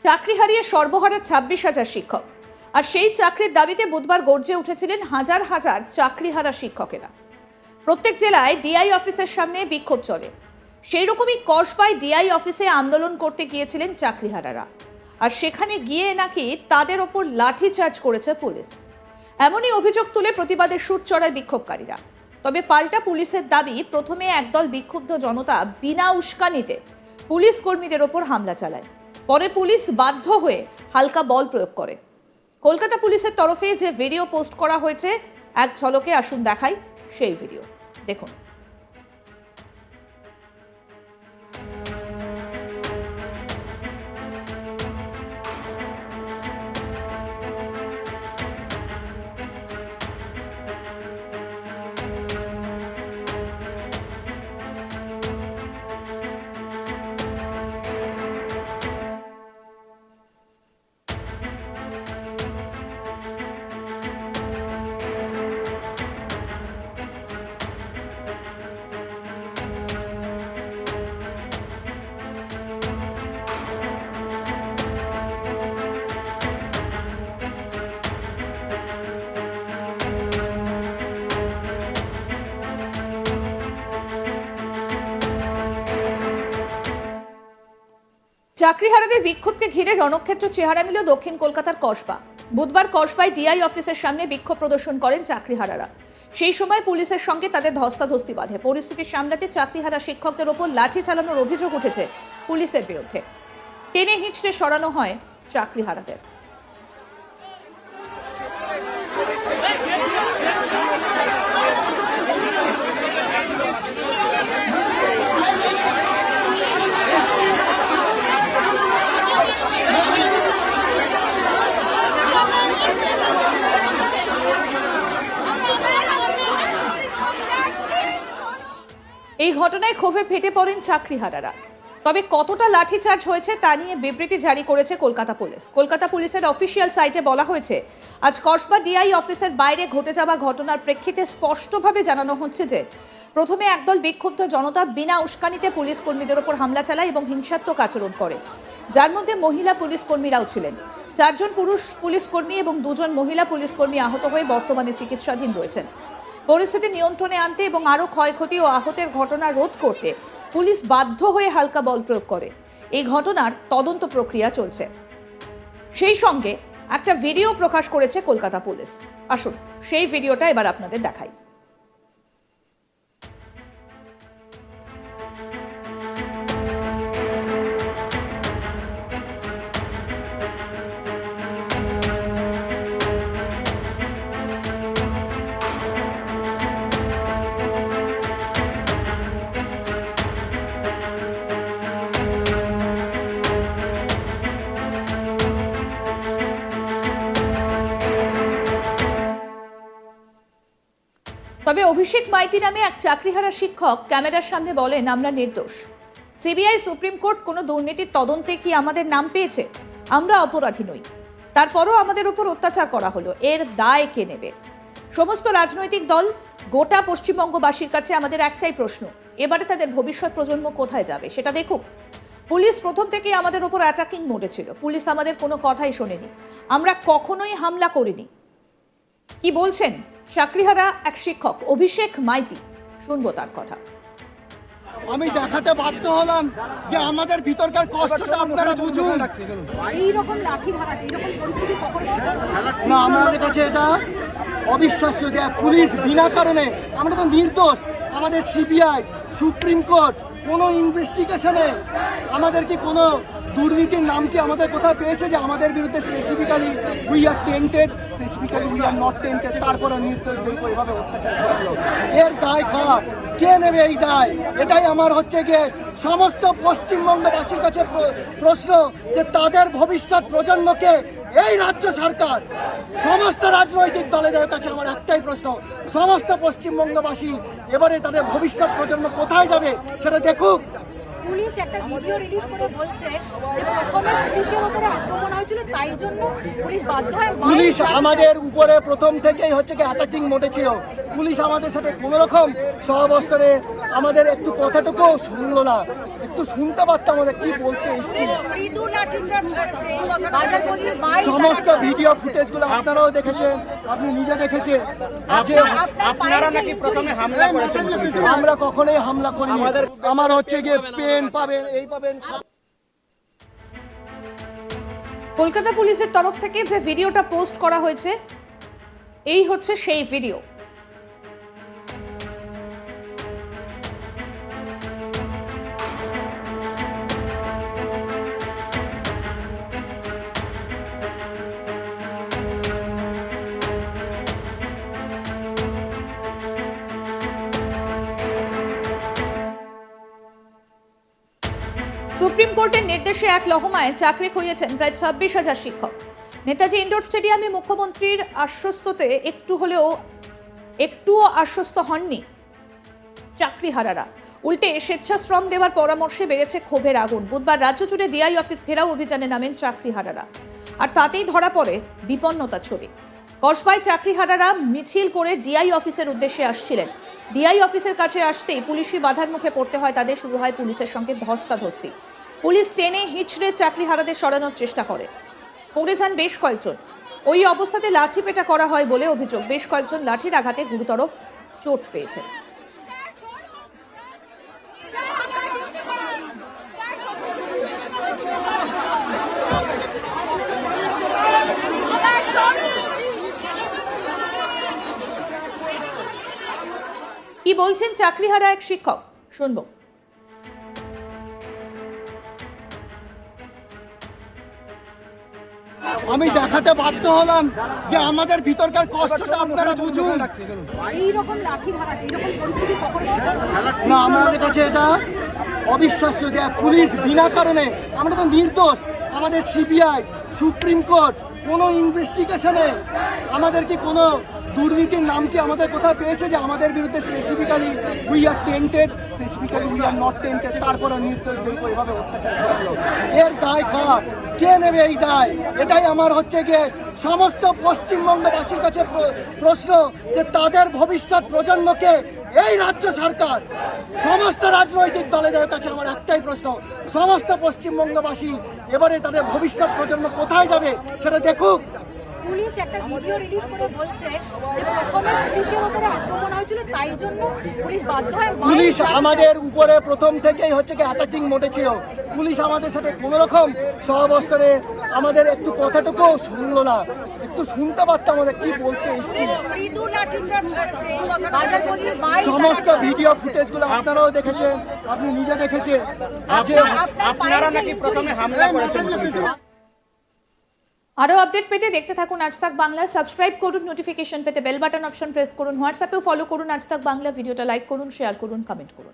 চাকরি হারিয়ে সর্বহারা 26,000 শিক্ষক। আর সেই চাকরির দাবিতে বুধবার গর্জে উঠেছিলেন হাজার হাজার চাকরিহারা শিক্ষকেরা। প্রত্যেক জেলায় ডিআই অফিসের সামনে বিক্ষোভ চলে। সেই রকমই কসবায় ডিআই অফিসে আন্দোলন করতে গিয়েছিলেন চাকরিহারারা। আর সেখানে গিয়ে নাকি তাদের ওপর লাঠিচার্জ করেছে পুলিশ। এমনই অভিযোগ তুলে প্রতিবাদের সুর চড়ায় বিক্ষোভকারীরা। তবে পাল্টা পুলিশের দাবি, প্রথমে একদল বিক্ষুব্ধ জনতা বিনা উস্কানিতে পুলিশ কর্মীদের ওপর হামলা চালায়। পরে পুলিশ বাধ্য হয়ে হালকা বল প্রয়োগ করে। কলকাতা পুলিশের তরফে যে ভিডিও পোস্ট করা হয়েছে, এক ঝলকে আসুন দেখাই সেই ভিডিও। দেখুন। চাকরিহারাদের বিক্ষোভকে ঘিরে রণক্ষেত্র চেহারা নিল দক্ষিণ কলকাতার কসবা। বুধবার কসবায় ডিআই অফিসের সামনে বিক্ষোভ প্রদর্শন করেন চাকরিহারারা। সেই সময় পুলিশের সঙ্গে তাদের ধস্তাধস্তি বাঁধে। পরিস্থিতি সামলাতে চাকরিহারা শিক্ষকদের ওপর লাঠি চালানোর অভিযোগ উঠেছে পুলিশের বিরুদ্ধে। টেনে হিঁচড়ে সরানো হয় চাকরিহারাদের। এই ঘটনায় ক্ষোভে ফেটে পড়েন চাকরিহারারা। তবে কতটা লাঠিচার্জ হয়েছে তা নিয়ে বিবৃতি জারি করেছে কলকাতা পুলিশ। কলকাতা পুলিশের অফিসিয়াল সাইটে বলা হয়েছে, আজ কসবা ডিআই অফিসের বাইরে ঘটে যাওয়া ঘটনার প্রেক্ষিতে স্পষ্টভাবে জানানো হচ্ছে যে প্রথমে একদল বিক্ষুব্ধ জনতা বিনা উস্কানিতে পুলিশ কর্মীদের ওপর হামলা চালায় এবং হিংসাত্মক আচরণ করে, যার মধ্যে মহিলা পুলিশ কর্মীরাও ছিলেন। 4 জন পুরুষ পুলিশ কর্মী এবং 2 জন মহিলা পুলিশ কর্মী আহত হয়ে বর্তমানে চিকিৎসাধীন রয়েছেন। পরিস্থিতি নিয়ন্ত্রণে আনতে এবং আরও ক্ষয়ক্ষতি ও আহতের ঘটনা রোধ করতে পুলিশ বাধ্য হয়ে হালকা বল প্রয়োগ করে। এই ঘটনার তদন্ত প্রক্রিয়া চলছে। সেই সঙ্গে একটা ভিডিও প্রকাশ করেছে কলকাতা পুলিশ। আসুন সেই ভিডিওটা এবার আপনাদের দেখাই। তবে অভিষেক মাইতি নামে এক চাকরিহারা শিক্ষক ক্যামেরার সামনে বলেন, আমরা নির্দোষ। সিবিআই, সুপ্রিম কোর্ট কোনো দুর্নীতির তদন্তে কি আমাদের নাম পেয়েছে? আমরা অপরাধী নই। তারপরও আমাদের উপর অত্যাচার করা হলো, এর দায় কে নেবে? সমস্ত রাজনৈতিক দল, গোটা পশ্চিমবঙ্গবাসীর কাছে আমাদের একটাই প্রশ্ন, এবারে তাদের ভবিষ্যৎ প্রজন্ম কোথায় যাবে সেটা দেখুক। পুলিশ প্রথম থেকেই আমাদের উপর অ্যাটাকিং মোডে ছিল। পুলিশ আমাদের কোনো কথাই শোনেনি। আমরা কখনোই হামলা করিনি। কি বলছেন চাকরিহারা এক শিক্ষক অভিষেক মাইতি? শুনবো তার কথা। আমি দেখাতে বাধ্য হলাম যে আমাদের ভিতরকার কষ্টটা আপনারা বুঝুন। এইরকম লাঠি ভাড়া, এইরকম পরিস্থিতি কখন না, আমাদের কাছে এটা অবিশ্বাস্য যে পুলিশ বিনা কারণে, আমরা তো নির্দোষ। আমাদের সিবিআই, সুপ্রিম কোর্ট কোনো ইনভেস্টিগেশনে আমাদের কি কোনো দুর্নীতির নাম কি আমাদের কোথাও পেয়েছে যে আমাদের বিরুদ্ধে specifically we are tainted, specifically we are not tainted, তারপরে নির্দোষদের উপর এভাবে অত্যাচার করা হলো? এর দায় কার? কে নেবে এই দায়? এটাই আমার হচ্ছে গিয়ে সমস্ত পশ্চিমবঙ্গবাসীর কাছে প্রশ্ন, যে তাদের ভবিষ্যৎ প্রজন্মকে এই রাজ্য সরকার, সমস্ত রাজনৈতিক দলের কাছে আমার একটাই প্রশ্ন, সমস্ত পশ্চিমবঙ্গবাসী এবারে তাদের ভবিষ্যৎ প্রজন্ম কোথায় যাবে সেটা দেখুক। পুলিশ একটা ভিডিও রিলিজ করে বলছে যে প্রথমে পুলিশের উপরে আক্রমণ হয়েছিল, তাই জন্য পুলিশ বাধ্য হয়। পুলিশ আমাদের উপরে প্রথম থেকেই হচ্ছে কি অ্যাটাকিং মোডে ছিল। পুলিশ আমাদের সাথে কোনো রকম সহাবস্থানে আমাদের একটু কথাটুকু শুনলো না। একটু শুনতে পারতাম আমাদের কি বলতে এসেছি। মৃদু লাঠিচার্জ করেছে এই কথাটা বলছে মাই সমস্ত ভিডিও ফুটেজগুলো আপনারাও দেখেছেন, আপনি নিজে দেখেছেন যে আপনারা নাকি প্রথমে হামলা করেছেন। আমরা কখনোই হামলা করিনি। আমার হচ্ছে গিয়ে পেন পাবেন, এই পাবেন। কলকাতা পুলিশের তরফ থেকে যে ভিডিওটা পোস্ট করা হয়েছে এই হচ্ছে সেই ভিডিও। সুপ্রিম কোর্টের নির্দেশে এক লহমায় চাকরি খুইয়েছেন প্রায় 26,000 শিক্ষক। নেতাজি ইন্ডোর স্টেডিয়ামে মুখ্যমন্ত্রীর আশ্বস্ততে একটুও আশ্বস্ত হননি চাকরিহারারা। উল্টে স্বেচ্ছাশ্রম দেওয়ার পরামর্শে বেড়েছে ক্ষোভের আগুন। বুধবার রাজ্য জুড়ে ডিআই অফিস ঘেরাও অভিযানে নামেন চাকরিহারারা, আর তাতেই ধরা পড়ে বিপন্নতার ছবি। কসবায় চাকরিহারারা মিছিল করে ডিআই অফিসের উদ্দেশ্যে আসছিলেন। ডিআই অফিসের কাছে আসতেই পুলিশি বাধার মুখে পড়তে হয় তাদের। শুরু হয় পুলিশের সঙ্গে ধস্তাধস্তি। পুলিশ টেনে হিঁচড়ে চাকরিহারাদের সরানোর চেষ্টা করে, পড়ে যান বেশ কয়েকজন। ওই অবস্থাতে লাঠিপেটা করা হয় বলে অভিযোগ। বেশ কয়েকজন লাঠির আঘাতে গুরুতর চোট পেয়েছে। কি বলছেন চাকরিহারা এক শিক্ষক, শুনবো। আমি দেখাতে বাধ্য হলাম যে আমাদের ভিতরকার কষ্টটা আপনারা বুঝুন। এইরকম লাঠি ভাড়া এইরকম পরিস্থিতি কখনো না, আমাদের কাছে এটা অবিশ্বাস্য যে পুলিশ বিনা কারণে, আমরা তো নির্দোষ। আমাদের সিবিআই, সুপ্রিম কোর্ট কোনো ইনভেস্টিগেশনে আমাদের কি কোনো দুর্নীতির নাম কি আমাদের কোথাও পেয়েছে যে আমাদের বিরুদ্ধে specifically we are tainted, specifically we are not tainted, তারপরে নির্দোষদের উপর এভাবে অত্যাচার করা হলো? এর দায় কার? কে নেবে এই দায়? এটাই আমার হচ্ছে গিয়ে সমস্ত পশ্চিমবঙ্গবাসীর কাছে প্রশ্ন, যে তাদের ভবিষ্যৎ প্রজন্মকে এই রাজ্য সরকার, সমস্ত রাজনৈতিক দলের কাছে আমার একটাই প্রশ্ন, সমস্ত পশ্চিমবঙ্গবাসী এবারে তাদের ভবিষ্যৎ প্রজন্ম কোথায় যাবে সেটা দেখুক। পুলিশ একটা ভিডিও রিলিজ করে বলছে যে প্রথমে পুলিশের উপরে আক্রমণ হয়েছিল, তাই জন্য পুলিশ বাধ্য হয় পুলিশ আমাদের উপরে প্রথম থেকেই হচ্ছে কি অ্যাটাকিং মোডে ছিল। পুলিশ আমাদের সাথে কোনো রকম সহাবস্থানে আমাদের একটু কথাটুকু শুনলো না। একটু শুনতে পারতাম আমাদের কি বলতে এসেছি। মৃদু লাঠিচার্জ করেছে এই কথাটা বলছে মাই সমস্ত ভিডিও ফুটেজগুলো আপনারাও দেখেছেন, আপনি নিজে দেখেছেন যে আপনারা নাকি প্রথমে হামলা করেছেন। আরো আপডেট পেতে দেখতে থাকুন আজ তাক বাংলা। সাবস্ক্রাইব করুন, নোটিফিকেশন পেতে বেল বাটন অপশন প্রেস করুন, হোয়াটসঅ্যাপেও ফলো করুন আজ তাক বাংলা। ভিডিওটা লাইক করুন, শেয়ার করুন, কমেন্ট করুন।